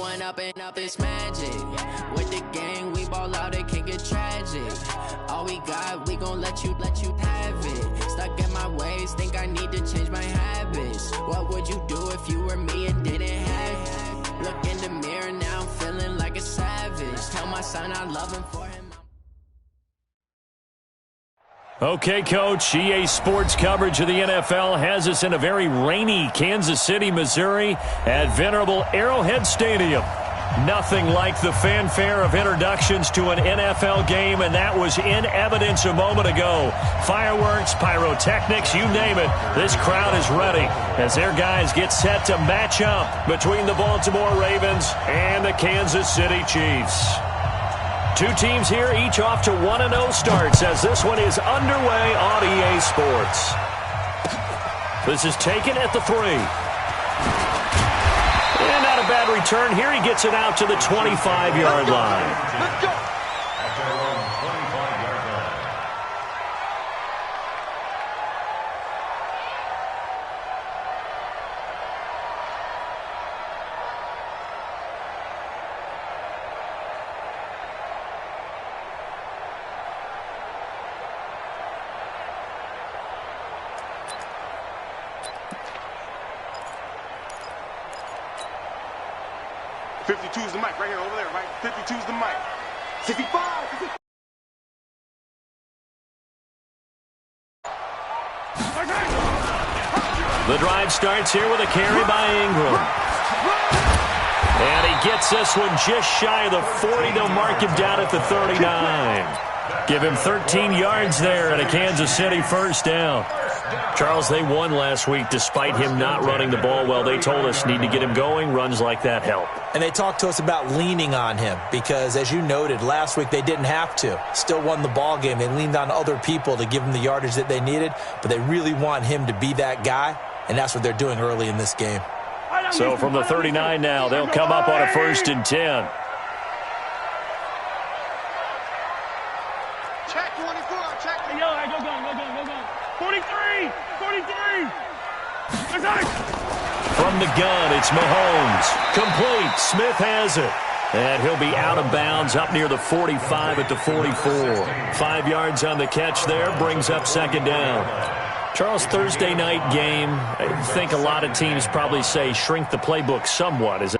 one up and up, it's magic. With the gang, we ball out, it can get tragic. All we got, we gon' let you have it. Stuck in my ways, think I need to change my habits. What would you do if you were me and didn't have it? Look in the mirror, now I'm feeling like a savage. Tell my son I love him for him. Okay, Coach, EA Sports coverage of the NFL has us in a very rainy Kansas City, Missouri at venerable Arrowhead Stadium. Nothing like the fanfare of introductions to an NFL game, and that was in evidence a moment ago. Fireworks, pyrotechnics, you name it. This crowd is ready as their guys get set to match up between the Baltimore Ravens and the Kansas City Chiefs. Two teams here, each off to 1-0 starts as this one is underway on EA Sports. This is taken at the 3. And not a bad return here. He gets it out to the 25-yard line. Let's go. Is the mic right here, over there, right? 52 is the mic. 65. The drive starts here with a carry by Ingram. And he gets this one just shy of the 40. They'll mark him down at the 39. Give him 13 yards there and a Kansas City first down. Charles, they won last week despite him not running the ball well. They told us need to get him going. Runs like that help. And they talked to us about leaning on him because, as you noted, last week they didn't have to. Still won the ball game. They leaned on other people to give them the yardage that they needed, but they really want him to be that guy, and that's what they're doing early in this game. So from the 39 now, they'll come up on a 1st and 10. Check 24, check. Go. 43. From the gun, it's Mahomes. Complete. Smith has it. And he'll be out of bounds up near the 45 at the 44. 5 yards on the catch there, brings up 2nd down. Charles, Thursday night game, I think a lot of teams probably say shrink the playbook somewhat. Is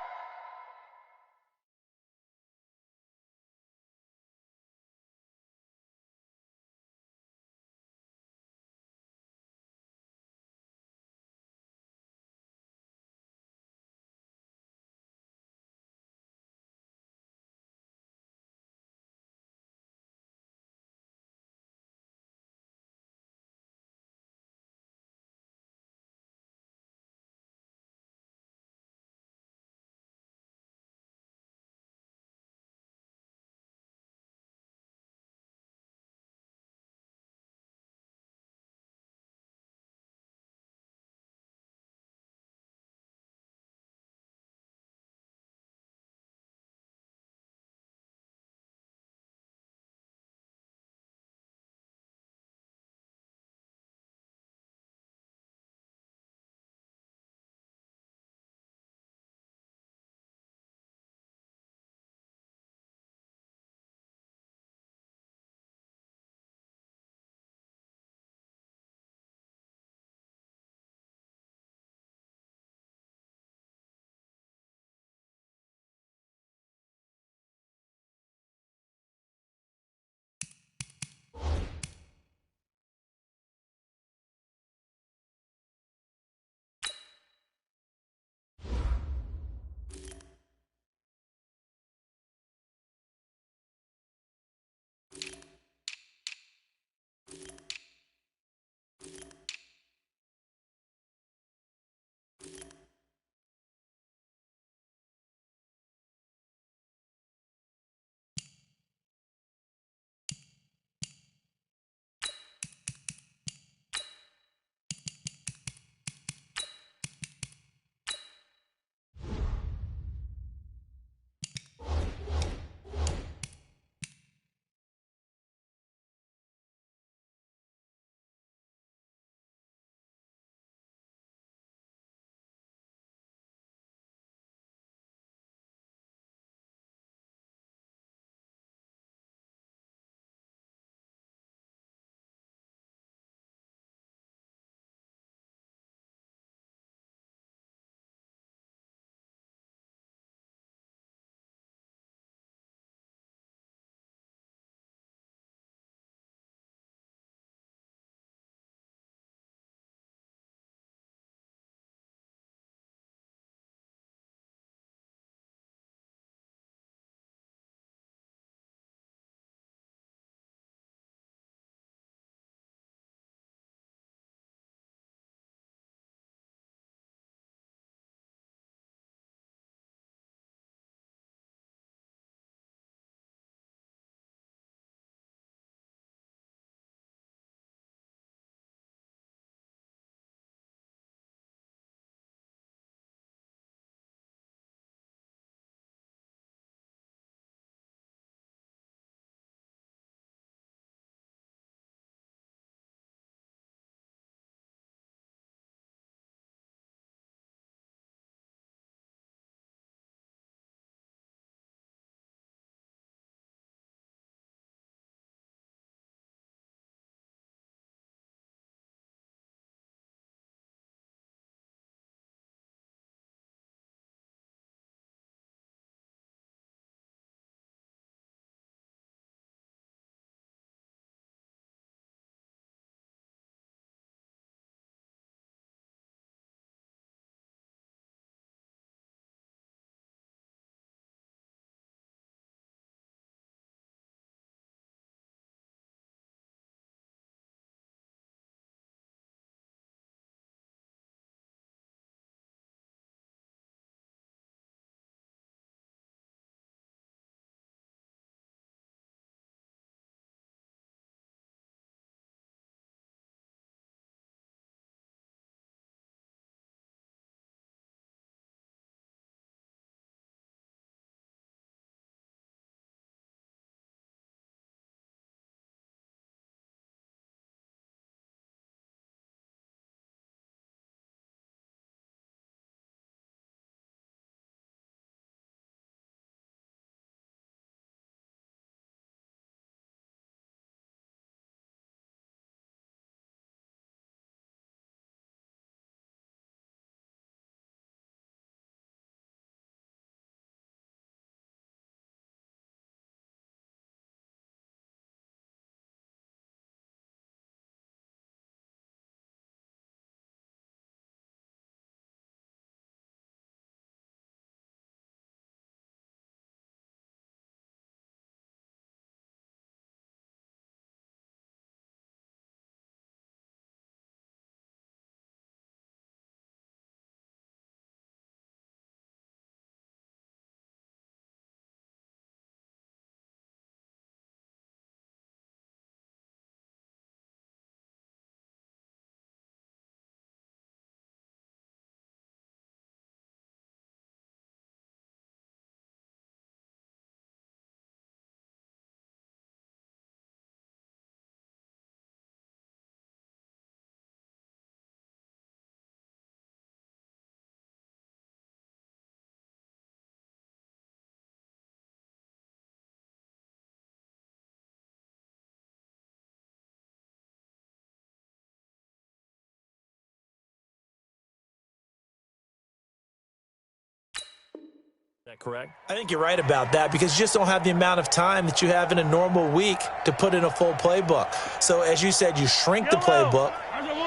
that correct? I think you're right about that because you just don't have the amount of time that you have in a normal week to put in a full playbook. So as you said, you shrink the playbook,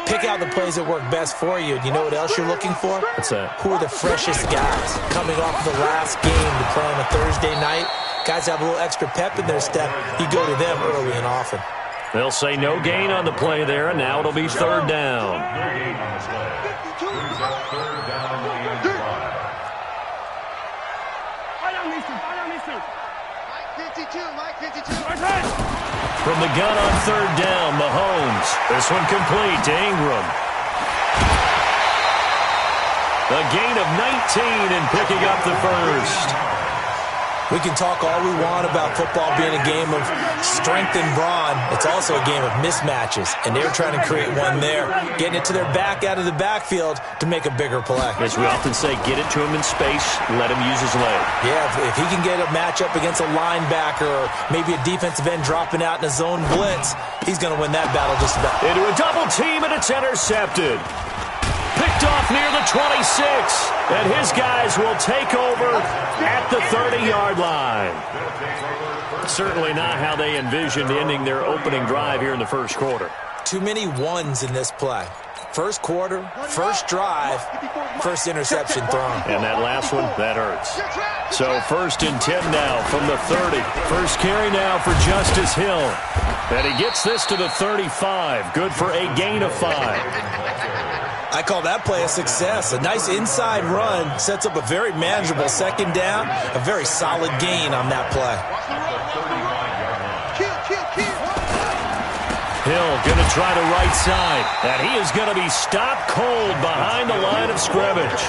pick out the plays that work best for you. You know what else you're looking for? What's that? Who are the freshest guys coming off the last game to play on a Thursday night? Guys have a little extra pep in their step. You go to them early and often. They'll say no gain on the play there, and now it'll be third down. From the gun on third down, Mahomes. This one complete to Ingram. A gain of 19 and picking up the first. We can talk all we want about football being a game of strength and brawn. It's also a game of mismatches, and they're trying to create one there, getting it to their back out of the backfield to make a bigger play. As we often say, get it to him in space, let him use his leg. Yeah, if he can get a matchup against a linebacker or maybe a defensive end dropping out in a zone blitz, he's going to win that battle just about. Into a double team, and it's intercepted. Picked off near the 26, and his guys will take over at the 30-yard line. Certainly not how they envisioned ending their opening drive here in the first quarter. Too many ones in this play. First quarter, first drive, first interception thrown. And that last one, that hurts. So 1st and 10 now from the 30. First carry now for Justice Hill. And he gets this to the 35. Good for a gain of 5. I call that play a success. A nice inside run sets up a very manageable second down. A very solid gain on that play. Hill going to try the right side. And he is going to be stopped cold behind the line of scrimmage.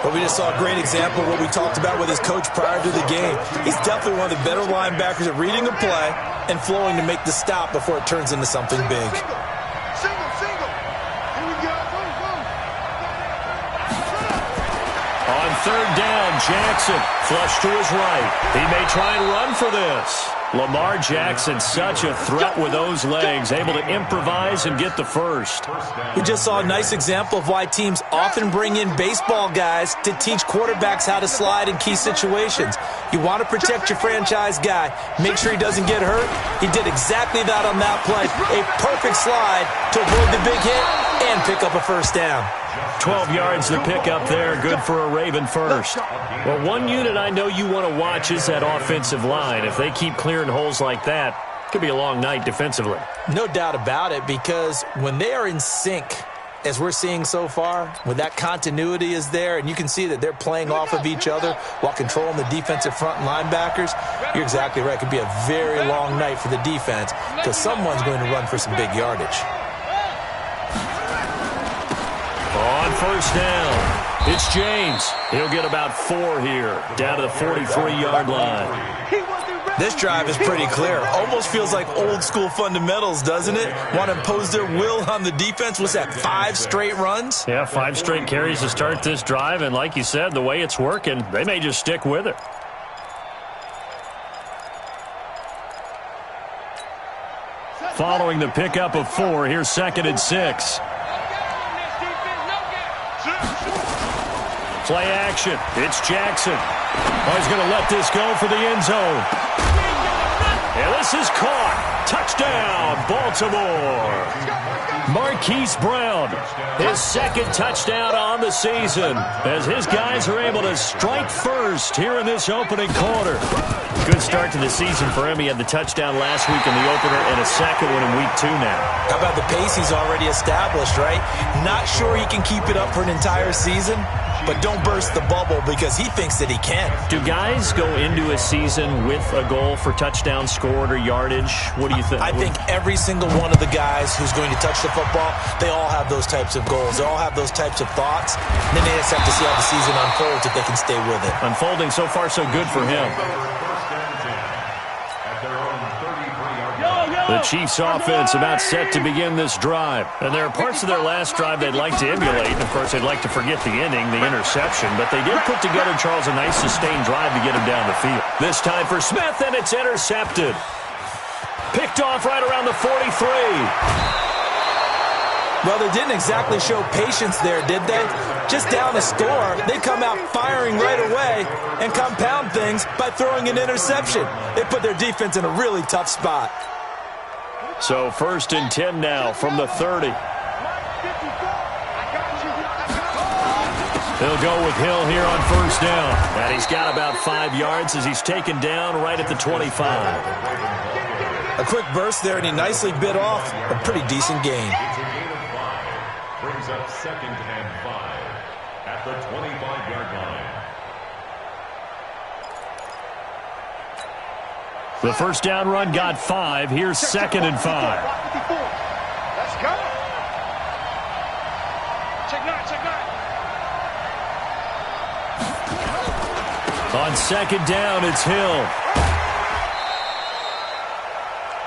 Well, we just saw a great example of what we talked about with his coach prior to the game. He's definitely one of the better linebackers at reading a play and flowing to make the stop before it turns into something big. On third down, Jackson flush to his right. He may try and run for this. Lamar Jackson, such a threat with those legs, able to improvise and get the first. We just saw a nice example of why teams often bring in baseball guys to teach quarterbacks how to slide in key situations. You want to protect your franchise guy. Make sure he doesn't get hurt. He did exactly that on that play. A perfect slide to avoid the big hit and pick up a first down. 12 yards to pick up there. Good for a Raven first. Well, one unit I know you want to watch is that offensive line. If they keep clearing holes like that, it could be a long night defensively. No doubt about it, because when they are in sync, as we're seeing so far, when that continuity is there, and you can see that they're playing off of each other while controlling the defensive front and linebackers, you're exactly right. It could be a very long night for the defense because someone's going to run for some big yardage. On first down, it's James. He'll get about 4 here, down to the 43-yard line. This drive is pretty clear. Almost feels like old school fundamentals, doesn't it? Want to impose their will on the defense. Was that 5 straight runs? Yeah, 5 straight carries to start this drive, and like you said, the way it's working, they may just stick with it. Following the pickup of 4, here's 2nd and 6. Play action. It's Jackson. Oh, he's going to let this go for the end zone. And this is caught. Touchdown, Baltimore. Marquise Brown, his 2nd touchdown on the season, as his guys are able to strike first here in this opening quarter. Good start to the season for him. He had the touchdown last week in the opener and a second one in week 2 now. How about the pace he's already established, right? Not sure he can keep it up for an entire season, but don't burst the bubble because he thinks that he can. Do guys go into a season with a goal for touchdown scored or yardage? What do you think? I think every single one of the guys who's going to touch the football, they all have those types of goals. They all have those types of thoughts. And then they just have to see how the season unfolds if they can stay with it. Unfolding so far so good for him. The Chiefs' offense about set to begin this drive. And there are parts of their last drive they'd like to emulate. And, of course, they'd like to forget the ending, the interception. But they did put together, Charles, a nice sustained drive to get him down the field. This time for Smith, and it's intercepted. Picked off right around the 43. Well, they didn't exactly show patience there, did they? just down a score, they come out firing right away and compound things by throwing an interception. They put their defense in a really tough spot. So 1st and 10 now from the 30. They'll go with Hill here on 1st down. And he's got about 5 yards as he's taken down right at the 25. A quick burst there, and he nicely bit off a pretty decent gain. Brings up 2nd and 5 at the 25-yard line. The 1st down run got 5. Here's 2nd and 5. Let's go. Check 9, check 9. On 2nd down, it's Hill.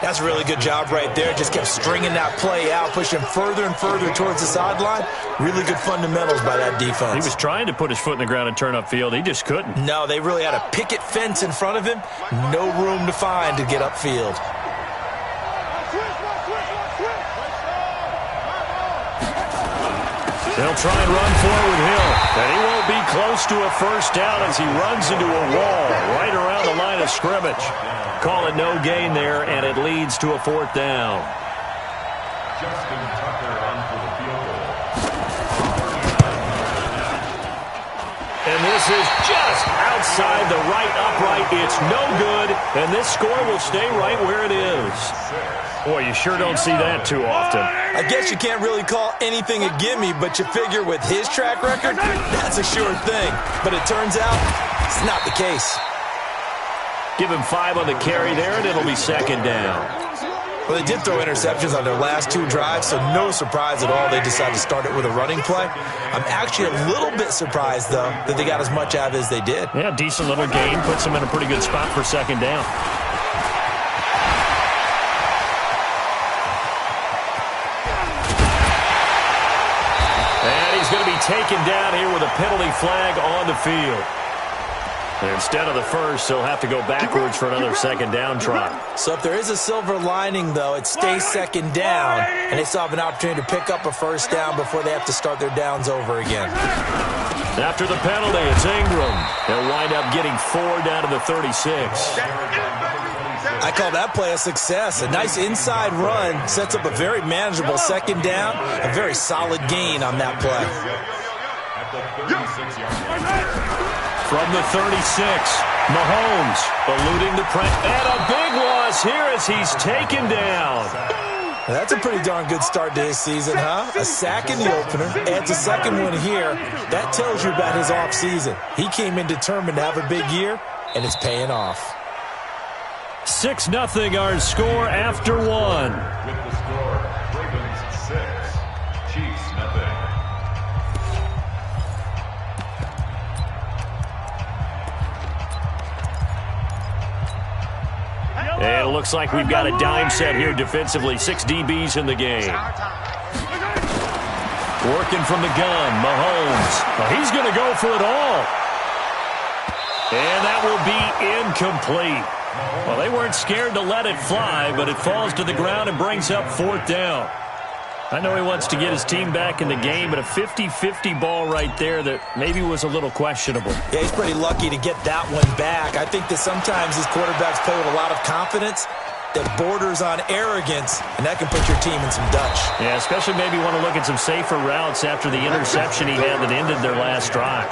That's a really good job right there. Just kept stringing that play out, pushing further and further towards the sideline. Really good fundamentals by that defense. He was trying to put his foot in the ground and turn upfield. He just couldn't. No, they really had a picket fence in front of him. No room to find to get upfield. They'll try and run forward Hill. And he won't be close to a 1st down as he runs into a wall right around the line of scrimmage. Call it no gain there, and it leads to a 4th down. Justin Tucker on for the field goal. And this is just outside the right upright. It's no good, and this score will stay right where it is. Boy, you sure don't see that too often. I guess you can't really call anything a gimme, but you figure with his track record, that's a sure thing. But it turns out it's not the case. Give him 5 on the carry there, and it'll be 2nd down. Well, they did throw interceptions on their last 2 drives, so no surprise at all they decided to start it with a running play. I'm actually a little bit surprised, though, that they got as much out of it as they did. Yeah, decent little gain. Puts them in a pretty good spot for 2nd down. And he's going to be taken down here with a penalty flag on the field. And instead of the 1st, they'll have to go backwards for another 2nd down try. So if there is a silver lining, though, it stays 2nd down, and they still have an opportunity to pick up a 1st down before they have to start their downs over again. After the penalty, it's Ingram. They'll wind up getting 4 down to the 36. I call that play a success. A nice inside run sets up a very manageable 2nd down, a very solid gain on that play. At the 36-yard line. From the 36, Mahomes eluding the press. And a big loss here as he's taken down. That's a pretty darn good start to his season, huh? A sack in the opener, adds a 2nd one here. That tells you about his offseason. He came in determined to have a big year, and it's paying off. 6-0 our score after 1. With the score, Ravens 6, Chiefs 0. And it looks like we've got a dime set here defensively. 6 DBs in the game. Working from the gun, Mahomes. Well, he's going to go for it all. And that will be incomplete. Well, they weren't scared to let it fly, but it falls to the ground and brings up 4th down. I know he wants to get his team back in the game, but a 50-50 ball right there that maybe was a little questionable. Yeah, he's pretty lucky to get that one back. I think that sometimes these quarterbacks play with a lot of confidence that borders on arrogance, and that can put your team in some Dutch. Yeah, especially maybe want to look at some safer routes after the interception he had that ended their last drive.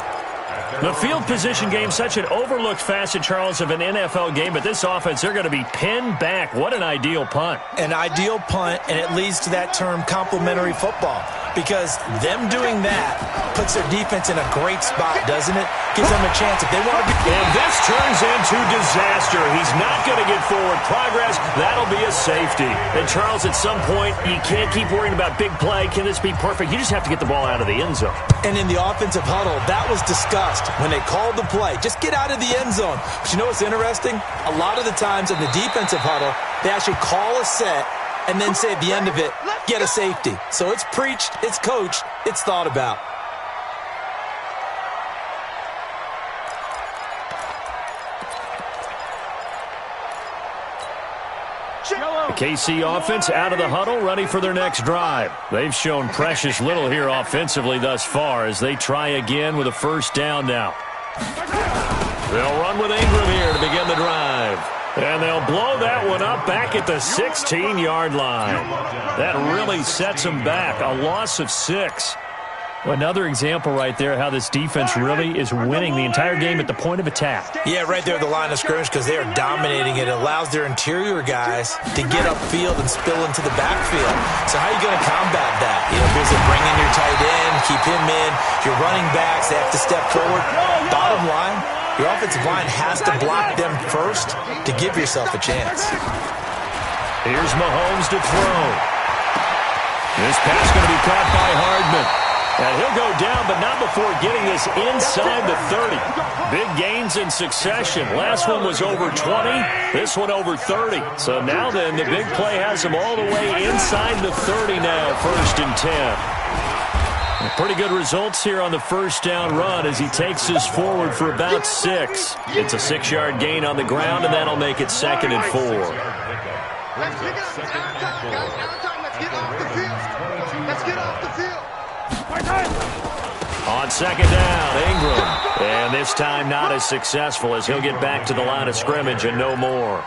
The field position game, such an overlooked facet, Charles, of an NFL game, but this offense, they're going to be pinned back. What an ideal punt. An ideal punt, and it leads to that term complementary football, because them doing that puts their defense in a great spot, doesn't it? Gives them a chance if they want to be. And this turns into disaster. He's not going to get forward progress. That'll be a safety. And, Charles, at some point, you can't keep worrying about big play. Can this be perfect? You just have to get the ball out of the end zone. And in the offensive huddle, that was discussed when they called the play. Just get out of the end zone. But you know what's interesting? A lot of the times in the defensive huddle, they actually call a set and then say at the end of it, get a safety. So it's preached, it's coached, it's thought about. The KC offense out of the huddle, ready for their next drive. They've shown precious little here offensively thus far as they try again with a first down now. They'll run with Ingram here to begin the drive. And they'll blow that one up back at the 16-yard line. That really sets them back. A loss of 6. Another example right there how this defense really is winning the entire game at the point of attack. Yeah, right there at the line of scrimmage because they are dominating it. It allows their interior guys to get upfield and spill into the backfield. So how are you going to combat that? You know, basically bring in your tight end, keep him in. Your running backs, they have to step forward. Bottom line, your offensive line has to block them first to give yourself a chance. Here's Mahomes to throw. This pass going to be caught by Hardman. And he'll go down, but not before getting this inside the 30. Big gains in succession. Last one was over 20. This one over 30. So now then, the big play has him all the way inside the 30 now, 1st and 10. Pretty good results here on the first down run as he takes this forward for about 6. It's a 6-yard gain on the ground, and that'll make it 2nd and 4. Let's pick it up. Let's get off the field. Let's get off the field. On 2nd down, Ingram. And this time not as successful as he'll get back to the line of scrimmage and no more.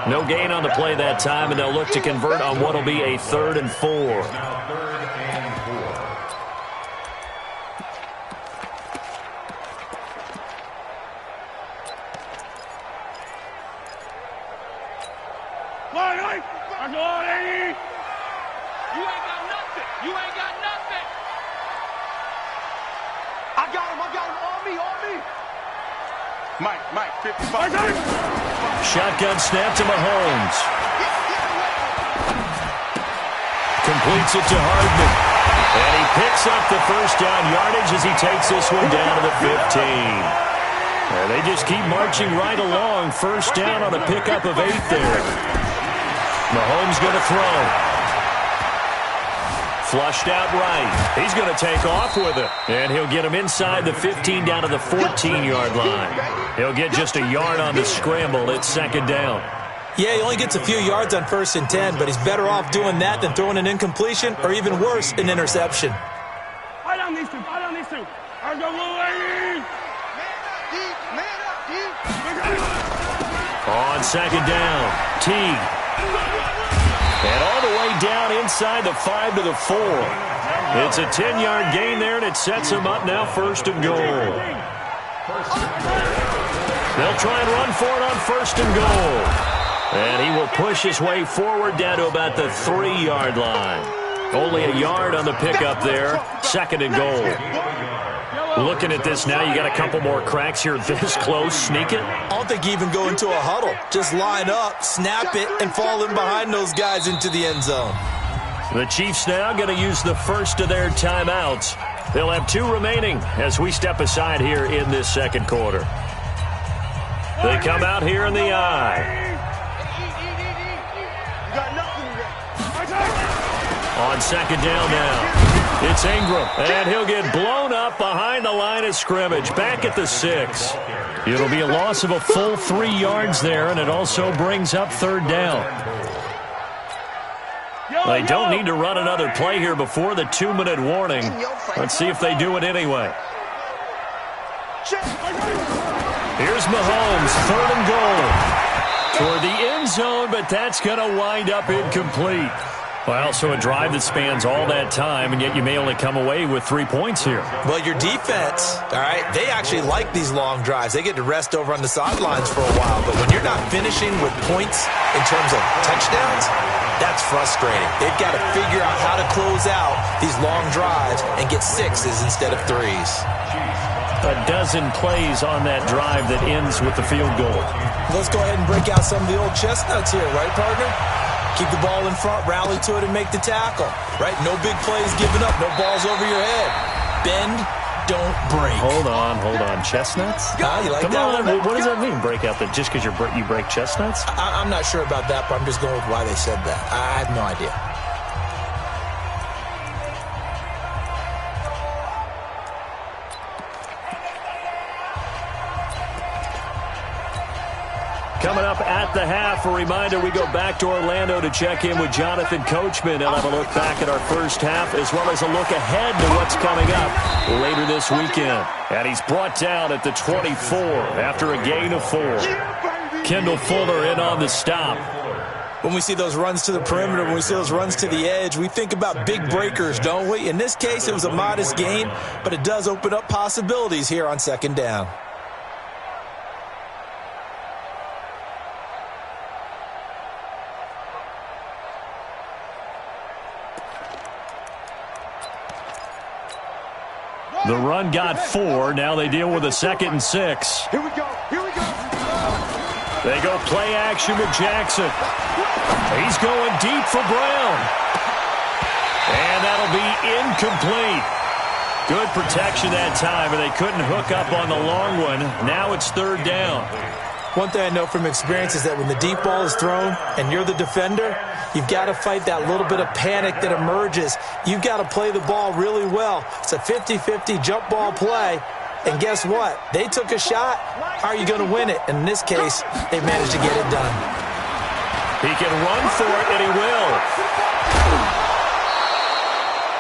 No gain on the play that time, and they'll look to convert on what will be a 3rd and 4. Mike, 55. Shotgun snap to Mahomes. Completes it to Hardman. And he picks up the first down yardage as he takes this one down to the 15. And they just keep marching right along. First down on a pickup of 8 there. Mahomes going to throw. Flushed out right. He's going to take off with it. And he'll get him inside the 15 down to the 14-yard line. He'll get just a yard on the scramble. It's 2nd down. Yeah, he only gets a few yards on 1st and 10, but he's better off doing that than throwing an incompletion or even worse, an interception. Fight on these two. I'll go away. Man up, deep. On 2nd down, Teague. And all the way down inside the 5 to the 4. It's a 10-yard gain there, and it sets him up now 1st and goal. They'll try and run for it on 1st and goal. And he will push his way forward down to about the 3-yard line. Only a yard on the pickup there, 2nd and goal. Looking at this now, you got a couple more cracks here this close. Sneak it. I don't think you even go into a huddle. Just line up, snap it, and fall in behind those guys into the end zone. The Chiefs now going to use the first of their timeouts. They'll have 2 remaining as we step aside here in this 2nd quarter. They come out here in the eye. You got nothing. On 2nd down now. It's Ingram, and he'll get blown up behind the line of scrimmage, back at the 6. It'll be a loss of a full 3 yards there, and it also brings up 3rd down. They don't need to run another play here before the 2-minute warning. Let's see if they do it anyway. Here's Mahomes, 3rd and goal. Toward the end zone, but that's going to wind up incomplete. Well, so a drive that spans all that time, and yet you may only come away with 3 points here. Well, your defense, all right, they actually like these long drives. They get to rest over on the sidelines for a while. But when you're not finishing with points in terms of touchdowns, that's frustrating. They've got to figure out how to close out these long drives and get 6s instead of 3s. A dozen plays on that drive that ends with the field goal. Let's go ahead and break out some of the old chestnuts here, right, partner? Keep the ball in front, rally to it, and make the tackle. Right? No big plays given up, no balls over your head. Bend, don't break. Hold on. Chestnuts? You like Come that on, one? what does that mean, break out? That just because you break chestnuts? I'm not sure about that, but I'm just going with why they said that. I have no idea. Coming up at the half, a reminder, we go back to Orlando to check in with Jonathan Coachman. He'll have a look back at our first half as well as a look ahead to what's coming up later this weekend. And he's brought down at the 24 after a gain of 4. Kendall Fuller in on the stop. When we see those runs to the perimeter, when we see those runs to the edge, we think about big breakers, don't we? In this case, it was a modest gain, but it does open up possibilities here on second down. The run got 4. Now they deal with a 2nd and 6. Here we go. Here we go. They go play action with Jackson. He's going deep for Brown. And that'll be incomplete. Good protection that time, and they couldn't hook up on the long one. Now it's 3rd down. One thing I know from experience is that when the deep ball is thrown and you're the defender, you've got to fight that little bit of panic that emerges. You've got to play the ball really well. It's a 50-50 jump ball play. And guess what? They took a shot. How are you going to win it? And in this case, they managed to get it done. He can run for it, and he will.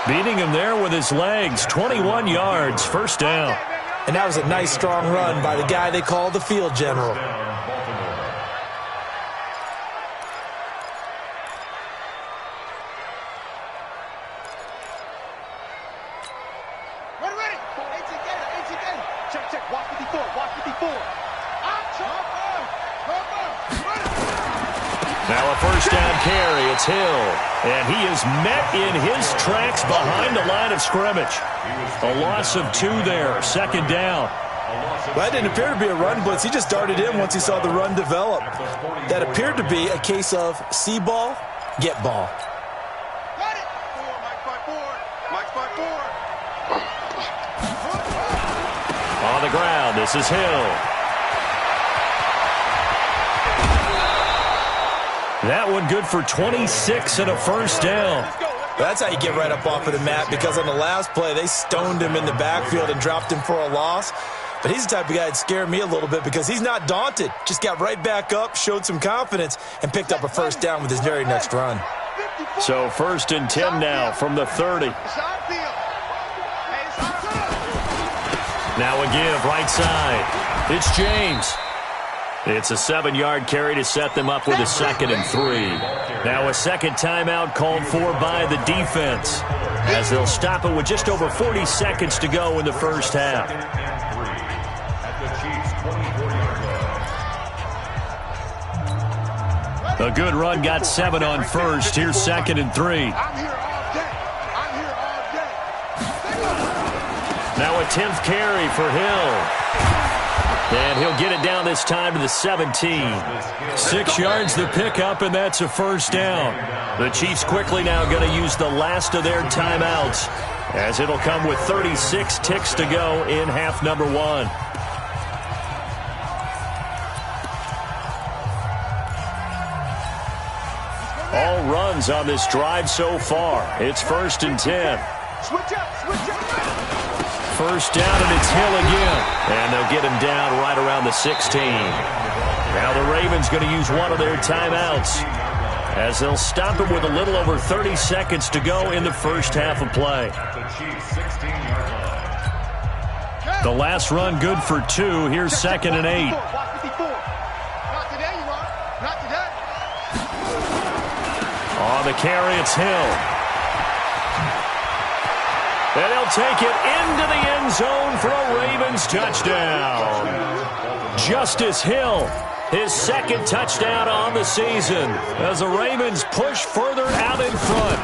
Beating him there with his legs. 21 yards, 1st down. And that was a nice, strong run by the guy they call the field general. Ready. 18 Check. Watch 54. Now a 1st down carry. It's Hill. And he is met in his tracks behind the line of scrimmage. A loss of 2 there. 2nd down. Well, that didn't appear to be a run blitz. He just darted in once he saw the run develop. That appeared to be a case of see ball, get ball. Got it. 4. Mike's by 4. On the ground, this is Hill. That one good for 26 and a 1st down. That's how you get right up off of the mat, because on the last play, they stoned him in the backfield and dropped him for a loss. But he's the type of guy that scared me a little bit because he's not daunted. Just got right back up, showed some confidence, and picked up a 1st down with his very next run. So 1st and 10 now from the 30. Now a give, right side. It's James. It's a 7-yard carry to set them up with a 2nd and 3. Now a 2nd timeout called for by the defense, as they'll stop it with just over 40 seconds to go in the 1st half. A good run got 7 on 1st. Here's 2nd and 3. Now a 10th carry for Hill. And he'll get it down this time to the 17. 6 yards the pickup, and that's a 1st down. The Chiefs quickly now going to use the last of their timeouts, as it'll come with 36 ticks to go in half number 1. All runs on this drive so far. It's 1st and 10. Switch up. 1st down, and it's Hill again. And they'll get him down right around the 16. Now the Ravens going to use one of their timeouts, as they'll stop him with a little over 30 seconds to go in the 1st half of play. The last run good for 2. Here's 2nd and 8. Not today, you are. Not today. On the carry, it's Hill. And they'll take it into the end zone for a Ravens touchdown. Justice Hill, his 2nd touchdown on the season, as the Ravens push further out in front.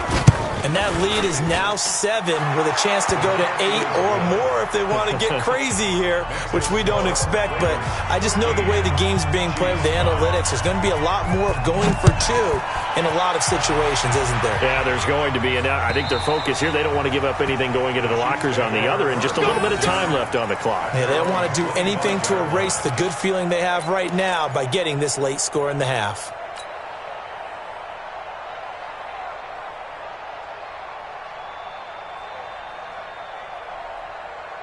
And that lead is now 7 with a chance to go to 8 or more if they want to get crazy here, which we don't expect. But I just know the way the game's being played with the analytics, there's going to be a lot more of going for 2 in a lot of situations, isn't there? Yeah, there's going to be. And I think their focus here, they don't want to give up anything going into the lockers on the other, and just a little bit of time left on the clock. Yeah, they don't want to do anything to erase the good feeling they have right now by getting this late score in the half.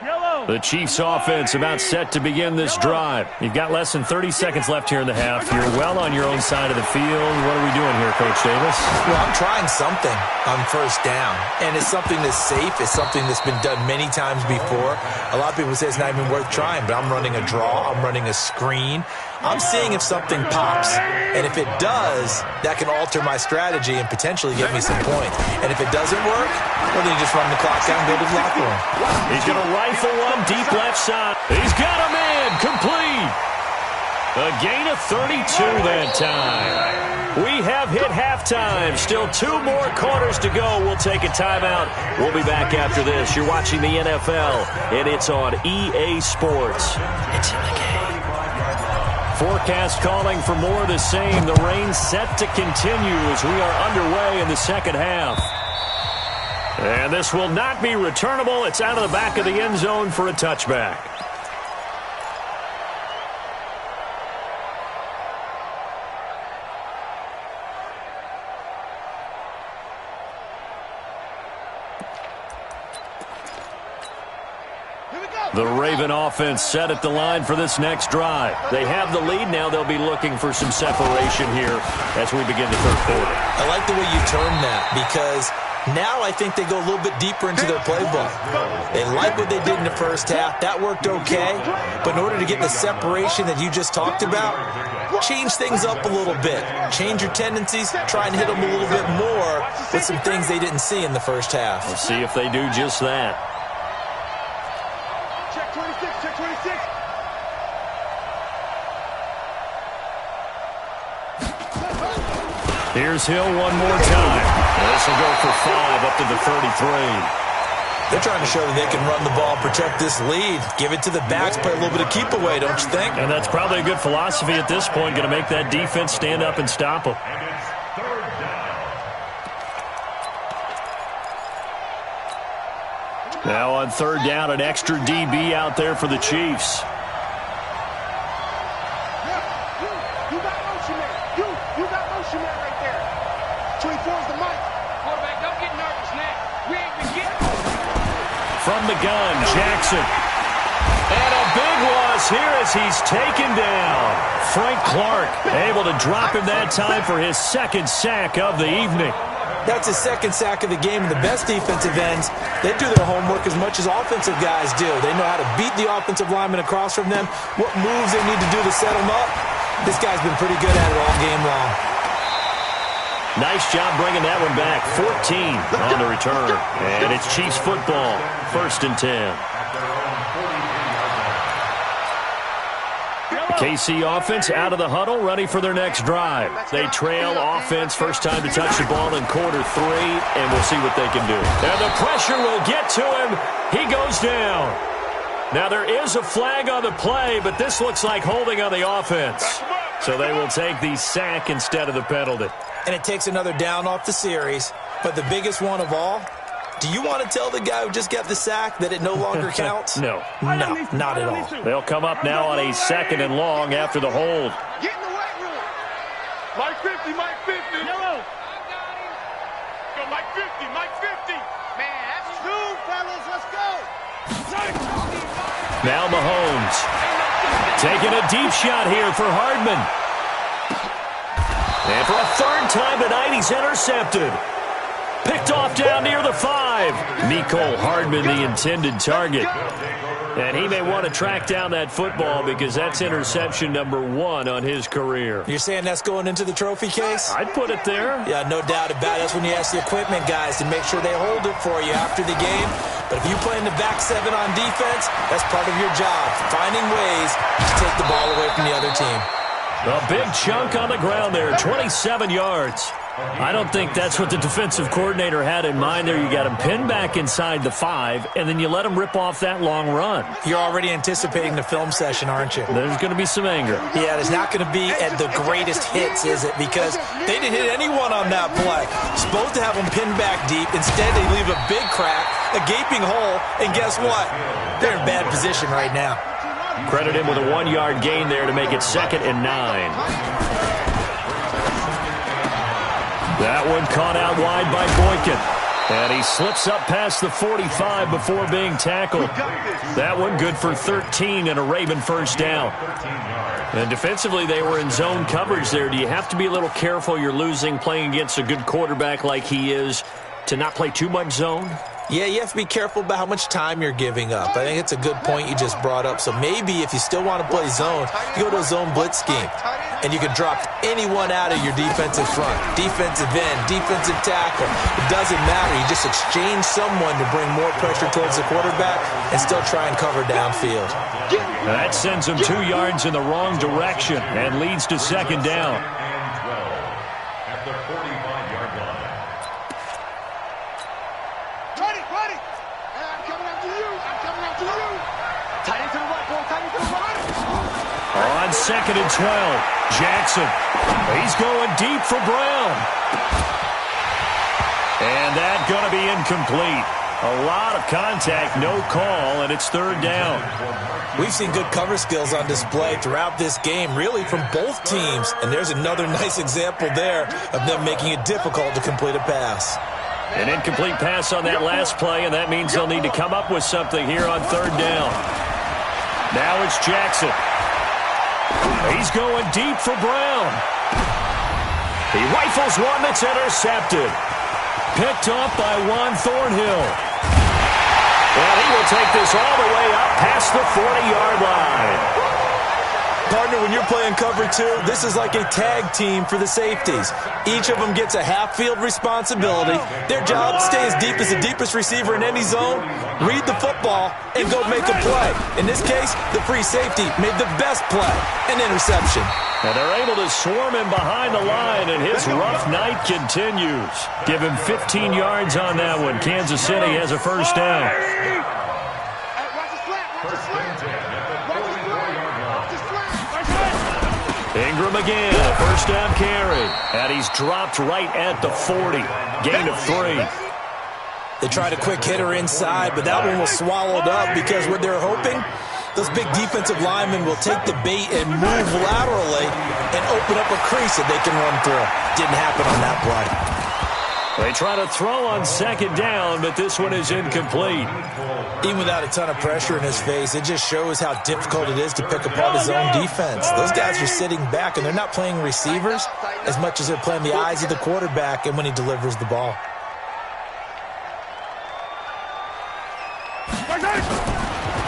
Yellow. The Chiefs offense about set to begin this drive. You've got less than 30 seconds left here in the half. You're well on your own side of the field. What are we doing here, Coach Davis? Well, I'm trying something on first down, and it's something that's safe. It's something that's been done many times before. A lot of people say it's not even worth trying, but I'm running a draw. I'm running a screen. I'm seeing if something pops, and if it does, that can alter my strategy and potentially get me some points. And if it doesn't work, well, then you just run the clock down and go to the locker room. He's going to rifle one deep left side. He's got a man complete. A gain of 32 that time. We have hit halftime. Still 2 more quarters to go. We'll take a timeout. We'll be back after this. You're watching the NFL, and it's on EA Sports. It's in the game. Forecast calling for more of the same. The rain set to continue as we are underway in the second half. And this will not be returnable. It's out of the back of the end zone for a touchback. The Raven offense set at the line for this next drive. They have the lead. Now they'll be looking for some separation here as we begin the third quarter. I like the way you termed that because now I think they go a little bit deeper into their playbook. They like what they did in the first half. That worked okay. But in order to get the separation that you just talked about, change things up a little bit. Change your tendencies. Try and hit them a little bit more with some things they didn't see in the first half. We'll see if they do just that. Check 26, check 26. Here's Hill one more time. This will go for 5 up to the 33. They're trying to show that they can run the ball, protect this lead, give it to the backs, play a little bit of keep away, don't you think? And that's probably a good philosophy at this point, going to make that defense stand up and stop them. Now on third down, an extra DB out there for the Chiefs. You got motion man. You got motion man right there. 24 is the mic. Quarterback, don't get nervous now. We ain't been getting. From the gun, Jackson. And a big loss here as he's taken down. Frank Clark able to drop him that time for his second sack of the evening. That's his second sack of the game, and the best defensive ends, they do their homework as much as offensive guys do. They know how to beat the offensive lineman across from them, what moves they need to do to set them up. This guy's been pretty good at it all game long. Nice job bringing that one back. 14 on the return. And it's Chiefs football, 1st and 10. KC offense out of the huddle, ready for their next drive. They trail offense, first time to touch the ball in quarter 3, and we'll see what they can do. And the pressure will get to him. He goes down. Now there is a flag on the play, but this looks like holding on the offense. So they will take the sack instead of the penalty. And it takes another down off the series. But the biggest one of all, do you want to tell the guy who just got the sack that it no longer counts? No. No, not at all. They'll come up now on a 2nd and long after the hold. Get in the weight room. Mike 50, Mike 50. Yellow. Go, Mike 50, Mike 50. Man, that's 2, fellas. Let's go. Now Mahomes taking a deep shot here for Hardman. And for a 3rd time tonight, he's intercepted. Picked off down near the 5. Mecole Hardman, the intended target. And he may want to track down that football because that's interception number 1 on his career. You're saying that's going into the trophy case? I'd put it there. Yeah, no doubt about it. That's when you ask the equipment guys to make sure they hold it for you after the game. But if you play in the back 7 on defense, that's part of your job, finding ways to take the ball away from the other team. A big chunk on the ground there, 27 yards. I don't think that's what the defensive coordinator had in mind there. You got him pinned back inside the 5, and then you let him rip off that long run. You're already anticipating the film session, aren't you? There's going to be some anger. Yeah, it's not going to be at the greatest hits, is it? Because they didn't hit anyone on that play. Supposed to have them pinned back deep. Instead, they leave a big crack, a gaping hole, and guess what? They're in bad position right now. Credit him with a 1-yard gain there to make it 2nd and 9. That one caught out wide by Boykin. And he slips up past the 45 before being tackled. That one good for 13 and a Raven first down. And defensively, they were in zone coverage there. Do you have to be a little careful? You're losing playing against a good quarterback like he is to not play too much zone? Yeah, you have to be careful about how much time you're giving up. I think it's a good point you just brought up. So maybe if you still want to play zone, you go to a zone blitz scheme. And you can drop anyone out of your defensive front. Defensive end, defensive tackle. It doesn't matter. You just exchange someone to bring more pressure towards the quarterback and still try and cover downfield. That sends him 2 yards in the wrong direction and leads to second down. At the 45-yard line. Ready. I'm coming after you. Tight end to the right, boy. Tight end to the right. On 2nd and 12, Jackson. He's going deep for Brown. And that's going to be incomplete. A lot of contact, no call, and it's 3rd down. We've seen good cover skills on display throughout this game, really from both teams. And there's another nice example there of them making it difficult to complete a pass. An incomplete pass on that last play, and that means they'll need to come up with something here on 3rd down. Now it's Jackson. He's going deep for Brown. He rifles one that's intercepted. Picked off by Juan Thornhill. And he will take this all the way up past the 40-yard line. Partner, when you're playing cover 2, this is like a tag team for the safeties. Each of them gets a half-field responsibility. Their job, stay as deep as the deepest receiver in any zone, read the football, and go make a play. In this case, the free safety made the best play, an interception. And they're able to swarm him behind the line, and his rough night continues. Give him 15 yards on that one. Kansas City has a first down. Ingram again, a first down carry. And he's dropped right at the 40. Gain of 3. They tried a quick hitter inside, but that one was swallowed up because what they're hoping, those big defensive linemen will take the bait and move laterally and open up a crease that they can run through. Didn't happen on that play. They try to throw on 2nd down, but this one is incomplete. Even without a ton of pressure in his face, it just shows how difficult it is to pick apart his own defense. Those guys are sitting back, and they're not playing receivers as much as they're playing the eyes of the quarterback and when he delivers the ball.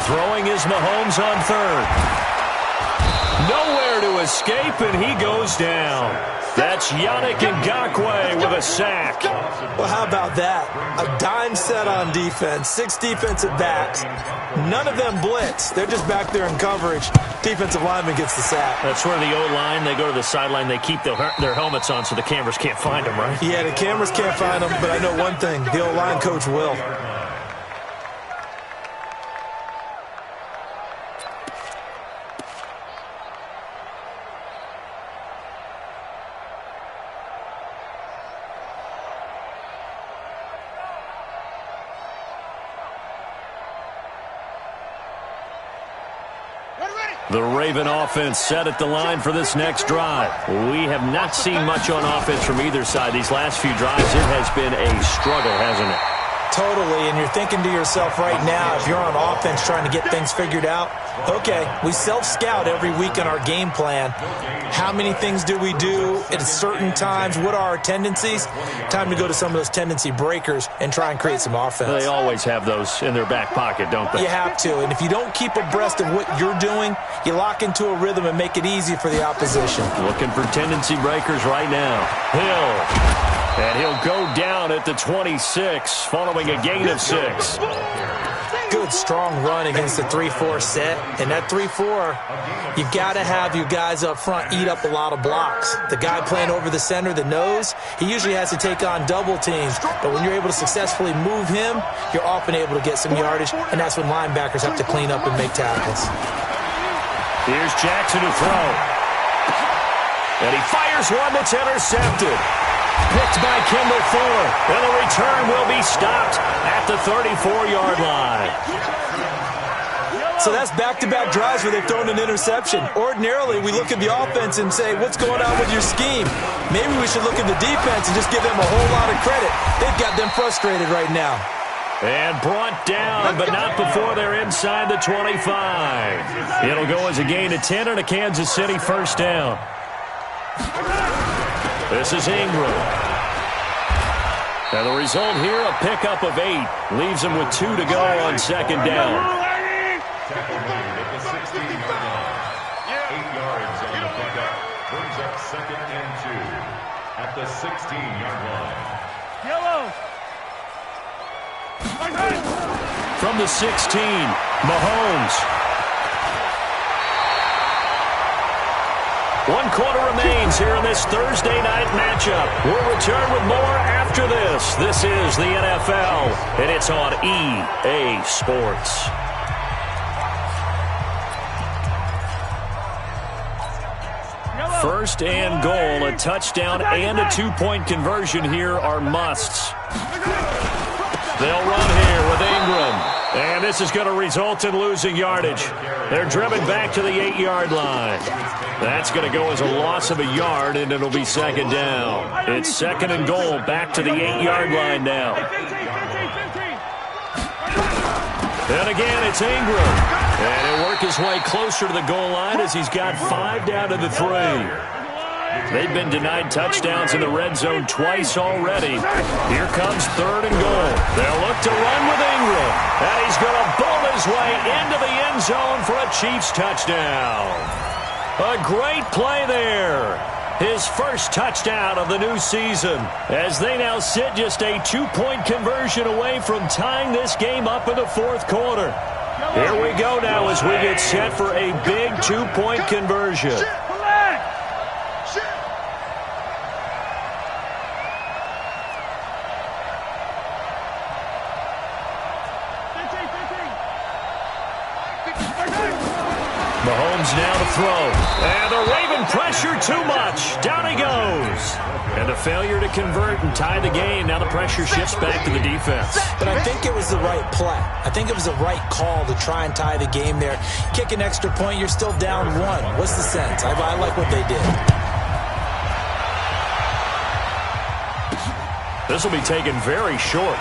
Throwing is Mahomes on 3rd. Nowhere to escape, and he goes down. That's Yannick Ngakoue with a sack. Well, how about that? A dime set on defense, 6 defensive backs. None of them blitz. They're just back there in coverage. Defensive lineman gets the sack. That's where the O-line, they go to the sideline, they keep their helmets on so the cameras can't find them, right? Yeah, the cameras can't find them, but I know one thing. The O-line coach will. The Raven offense set at the line for this next drive. We have not seen much on offense from either side. These last few drives, it has been a struggle, hasn't it? Totally, and you're thinking to yourself right now, if you're on offense trying to get things figured out, okay, we self-scout every week in our game plan. How many things do we do at certain times? What are our tendencies? Time to go to some of those tendency breakers and try and create some offense. They always have those in their back pocket, don't they? You have to, and if you don't keep abreast of what you're doing, you lock into a rhythm and make it easy for the opposition. Looking for tendency breakers right now. Hill. And he'll go down at the 26, following a gain of 6. Good, strong run against the 3-4 set. And that 3-4, you got to have your guys up front eat up a lot of blocks. The guy playing over the center, the nose, he usually has to take on double teams. But when you're able to successfully move him, you're often able to get some yardage, and that's when linebackers have to clean up and make tackles. Here's Jackson to throw. And he fires one that's intercepted. Picked by Kendall Fuller. And the return will be stopped at the 34-yard line. So that's back-to-back drives where they've thrown an interception. Ordinarily, we look at the offense and say, what's going on with your scheme? Maybe we should look at the defense and just give them a whole lot of credit. They've got them frustrated right now. And brought down, but not before they're inside the 25. It'll go as a gain of 10 and a Kansas City first down. This is Ingram. And the result here, a pickup of 8. Leaves them with 2 to go on second down. Tackle made at the 16-yard line. 8 yards on the pickup. Brings up second and 2 at the 16-yard line. Yellow. From the 16, Mahomes. 1 quarter remains here in this Thursday night matchup. We'll return with more after this. This is the NFL, and it's on EA Sports. First and goal, a touchdown and a 2-point conversion here are musts. They'll run here with Ingram. And this is going to result in losing yardage. They're driven back to the 8-yard line. That's going to go as a loss of a yard, and it'll be second down. It's second and goal, back to the 8-yard line now. And again, it's Ingram. And he'll work his way closer to the goal line as he's got 5 down to the 3. They've been denied touchdowns in the red zone twice already. Here comes third and goal. They'll look to run with Ingram. And he's going to bowl his way into the end zone for a Chiefs touchdown. A great play there. His first touchdown of the new season, as they now sit just a 2-point conversion away from tying this game up in the fourth quarter. Here we go now as we get set for a big 2-point conversion. Mahomes now to throw. And the Raven pressure too much. Down he goes. And a failure to convert and tie the game. Now the pressure shifts back to the defense. But I think it was the right play. I think it was the right call to try and tie the game there. Kick an extra point, you're still down 1. What's the sense? I like what they did. This will be taken very short.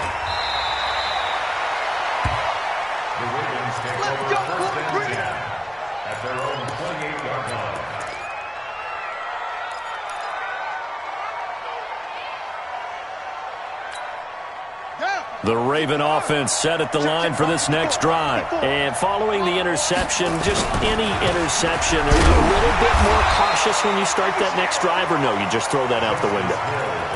The Ravens take over first and 10 at their own 28-yard line. The Raven offense set at the line for this next drive. And following the interception, just any interception, are you a little bit more cautious when you start that next drive, or no, you just throw that out the window?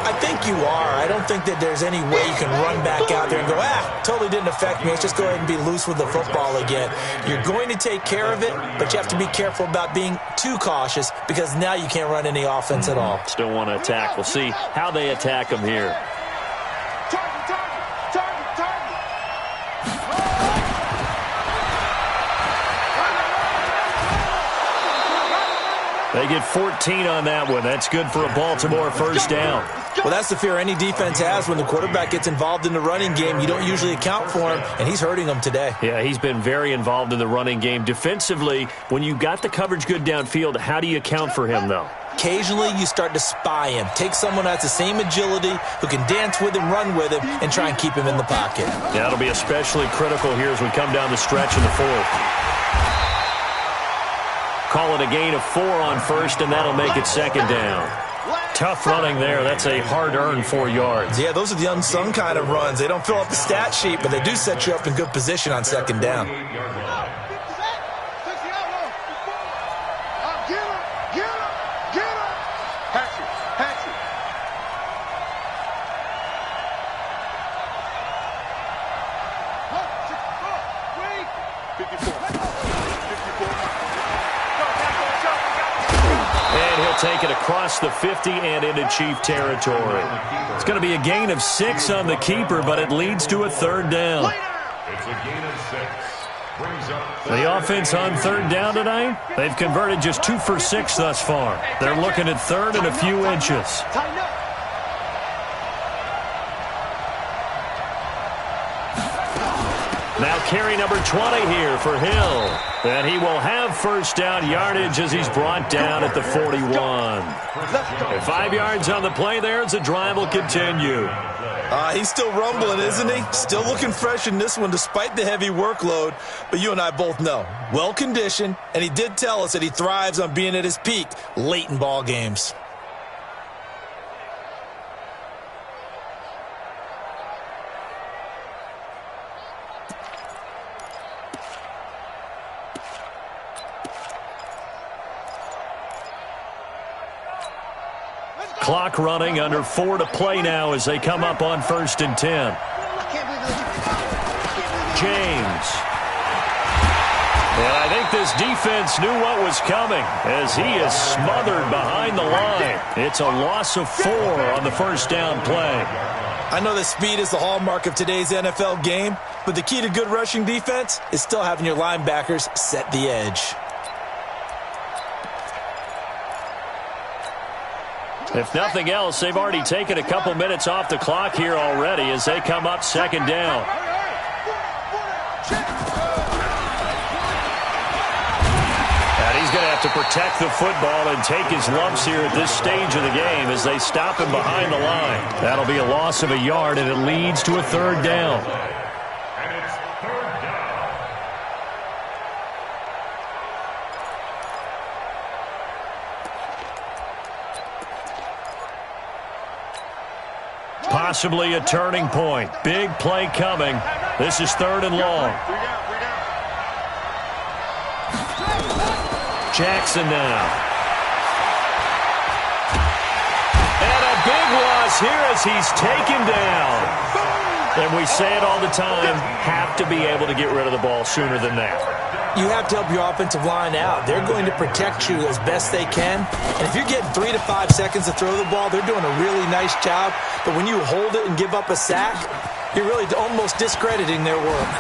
I think you are. I don't think that there's any way you can run back out there and go, totally didn't affect me. Let's just go ahead and be loose with the football again. You're going to take care of it, but you have to be careful about being too cautious because now you can't run any offense at all. Still want to attack. We'll see how they attack them here. They get 14 on that one. That's good for a Baltimore first down. Well, that's the fear any defense has when the quarterback gets involved in the running game. You don't usually account for him, and he's hurting them today. Yeah, he's been very involved in the running game. Defensively, when you got the coverage good downfield, how do you account for him, though? Occasionally, you start to spy him. Take someone who has the same agility, who can dance with him, run with him, and try and keep him in the pocket. Yeah, that'll be especially critical here as we come down the stretch in the fourth. Call it a gain of 4 on first, and that'll make it second down. Tough running there. That's a hard-earned 4 yards. Yeah, those are the unsung kind of runs. They don't fill up the stat sheet, but they do set you up in good position on second down. Take it across the 50 and into Chief territory. It's going to be a gain of 6 on the keeper, but it leads to a third down. It's a gain of 6. Brings up the offense on third down tonight, they've converted just 2 for 6 thus far. They're looking at third and a few inches. Now carry number 20 here for Hill. And he will have first down yardage as he's brought down at the 41. And 5 yards on the play there as the drive will continue. He's still rumbling, isn't he? Still looking fresh in this one despite the heavy workload. But you and I both know, well-conditioned, and he did tell us that he thrives on being at his peak late in ball games. Clock running, under 4 to play now as they come up on 1st and 10. James. And I think this defense knew what was coming as he is smothered behind the line. It's a loss of 4 on the first down play. I know that speed is the hallmark of today's NFL game, but the key to good rushing defense is still having your linebackers set the edge. If nothing else, they've already taken a couple minutes off the clock here already as they come up 2nd down. And he's going to have to protect the football and take his lumps here at this stage of the game as they stop him behind the line. That'll be a loss of a yard, and it leads to a 3rd down. Possibly a turning point. Big play coming. This is 3rd and long. Jackson now. And a big loss here as he's taken down. And we say it all the time, have to be able to get rid of the ball sooner than that. You have to help your offensive line out. They're going to protect you as best they can. And if you're getting 3 to 5 seconds to throw the ball, they're doing a really nice job. But when you hold it and give up a sack, you're really almost discrediting their work.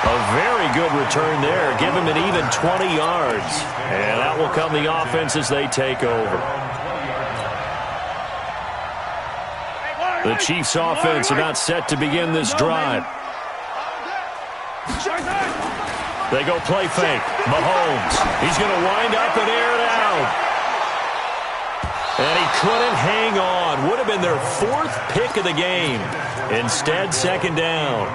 A very good return there. Give him an even 20 yards. And out will come the offense as they take over. The Chiefs offense about set to begin this drive. They go play fake. Mahomes. He's going to wind up and air it out. And he couldn't hang on. Would have been their 4th pick of the game. Instead, 2nd down.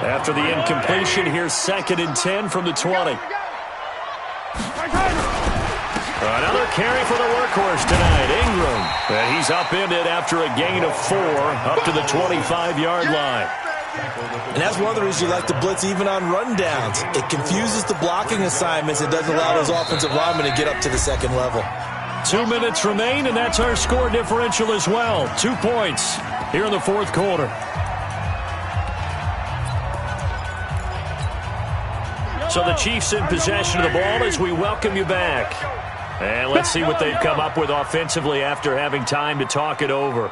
After the incompletion, here's 2nd and 10 from the 20. Another carry for the workhorse tonight, Ingram. And he's upended after a gain of 4 up to the 25-yard line. And that's one of the reasons you like to blitz even on rundowns. It confuses the blocking assignments. It doesn't allow those offensive linemen to get up to the 2nd level. 2 minutes remain, and that's our score differential as well. 2 points here in the 4th quarter. So the Chiefs in possession of the ball as we welcome you back. And let's see what they've come up with offensively after having time to talk it over.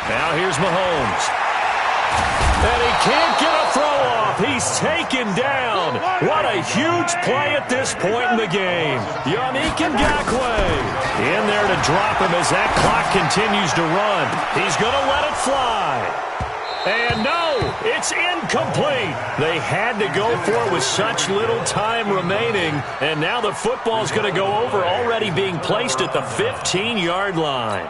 Now here's Mahomes. And he can't get a throw off. He's taken down. What a huge play at this point in the game. Yannick Ngakoue in there to drop him as that clock continues to run. He's going to let it fly. And no, it's incomplete. They had to go for it with such little time remaining. And now the football's going to go over, already being placed at the 15-yard line.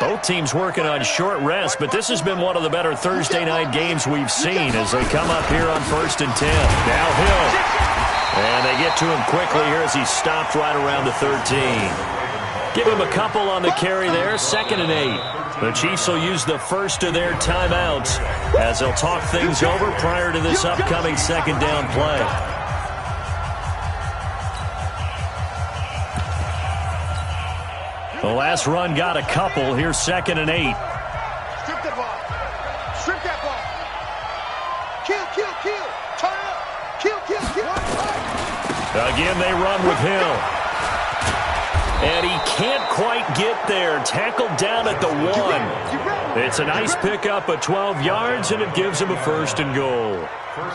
Both teams working on short rest, but this has been one of the better Thursday night games we've seen as they come up here on 1st and 10. Now Hill. And they get to him quickly here as he's stopped right around the 13. Give him a couple on the carry there, 2nd and 8. The Chiefs will use the first of their timeouts as they'll talk things over prior to this upcoming 2nd down play. The last run got a couple. Here's 2nd and 8. Strip the ball. Strip that ball. Kill, kill, kill. Turn up. Kill, kill, kill. Again, they run with Hill. And he can't quite get there. Tackled down at the 1. It's a nice pickup of 12 yards, and it gives him a 1st and goal.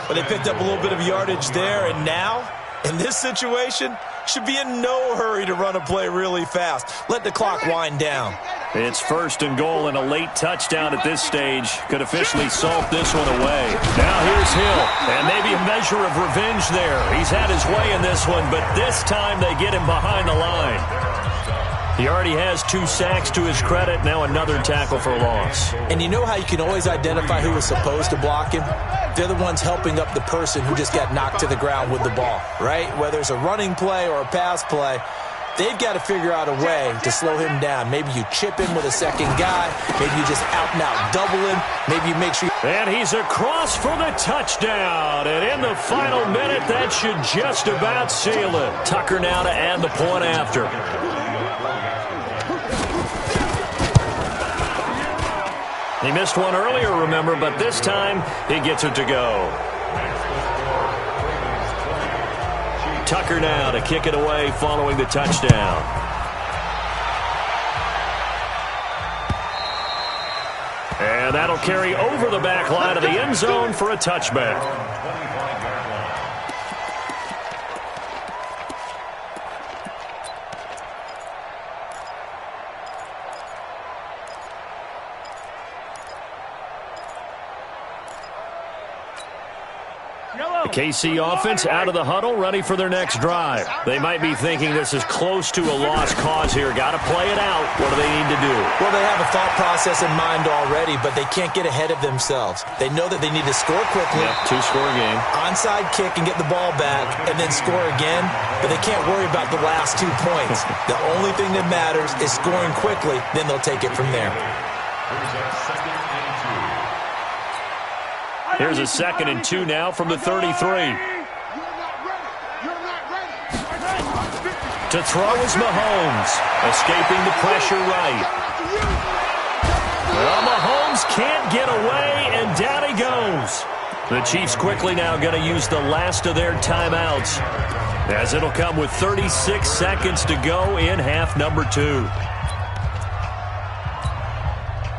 But they picked up a little bit of yardage there, and now In this situation, should be in no hurry to run a play really fast. Let the clock wind down. It's 1st and goal, and a late touchdown at this stage could officially salt this one away. Now here's Hill, and maybe a measure of revenge there. He's had his way in this one, but this time they get him behind the line. He already has 2 sacks to his credit, now another tackle for loss. And you know how you can always identify who was supposed to block him? They're the ones helping up the person who just got knocked to the ground with the ball, right? Whether it's a running play or a pass play, they've got to figure out a way to slow him down. Maybe you chip him with a second guy. Maybe you just out-and-out double him. Maybe you make sure... And he's across for the touchdown. And in the final minute, that should just about seal it. Tucker now to add the point after. He missed one earlier, remember, but this time he gets it to go. Tucker now to kick it away following the touchdown. And that'll carry over the back line of the end zone for a touchback. KC offense out of the huddle, ready for their next drive. They might be thinking this is close to a lost cause here. Got to play it out. What do they need to do? Well, they have a thought process in mind already, but they can't get ahead of themselves. They know that they need to score quickly. Yep, 2-score game. Onside kick and get the ball back, and then score again, but they can't worry about the last 2 points. The only thing that matters is scoring quickly, then they'll take it from there. Here's a 2nd and 2 now from the 33. To throw is Mahomes, escaping the pressure right. Well, Mahomes can't get away, and down he goes. The Chiefs quickly now going to use the last of their timeouts, as it'll come with 36 seconds to go in half number 2.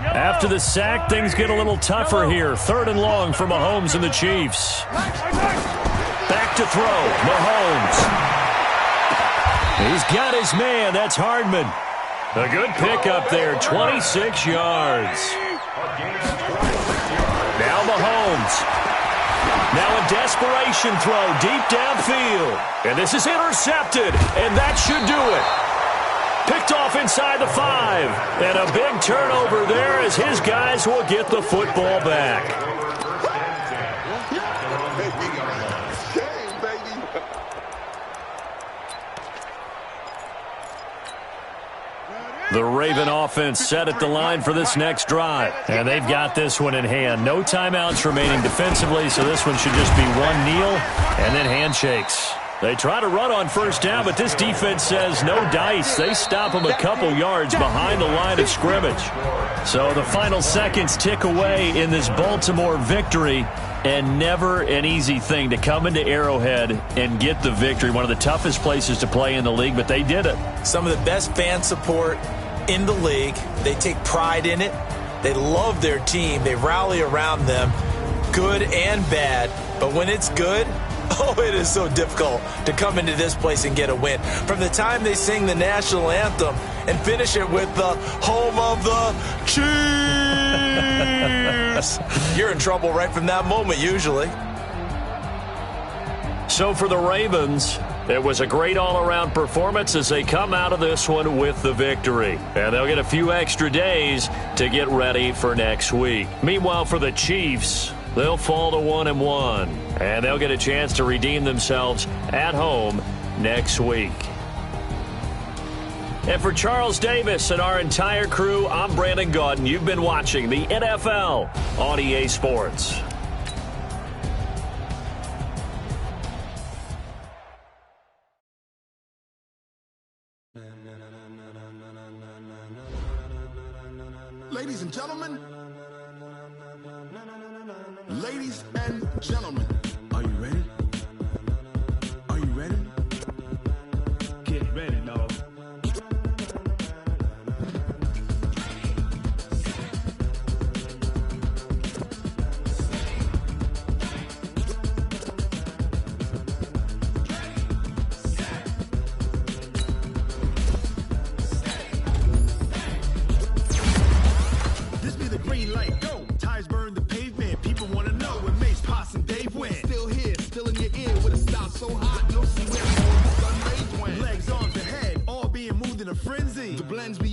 After the sack, things get a little tougher here. 3rd and long for Mahomes and the Chiefs. Back to throw. Mahomes. He's got his man. That's Hardman. A good pickup there. 26 yards. Now Mahomes. Now a desperation throw deep downfield. And this is intercepted. And that should do it. Picked off inside the 5. And a big turnover there as his guys will get the football back. The Raven offense set at the line for this next drive. And they've got this one in hand. No timeouts remaining defensively, so this one should just be one kneel and then handshakes. They try to run on 1st down, but this defense says no dice. They stop them a couple yards behind the line of scrimmage. So the final seconds tick away in this Baltimore victory, and never an easy thing to come into Arrowhead and get the victory. One of the toughest places to play in the league, but they did it. Some of the best fan support in the league. They take pride in it. They love their team. They rally around them, good and bad. But when it's good, oh, it is so difficult to come into this place and get a win. From the time they sing the national anthem and finish it with the home of the Chiefs, you're in trouble right from that moment, usually. So for the Ravens, it was a great all-around performance as they come out of this one with the victory. And they'll get a few extra days to get ready for next week. Meanwhile, for the Chiefs, they'll fall to 1-1, and they'll get a chance to redeem themselves at home next week. And for Charles Davis and our entire crew, I'm Brandon Gaudin. You've been watching the NFL on EA Sports. Ladies and gentlemen, ladies and gentlemen, are you ready? Are you ready? Get ready, dog.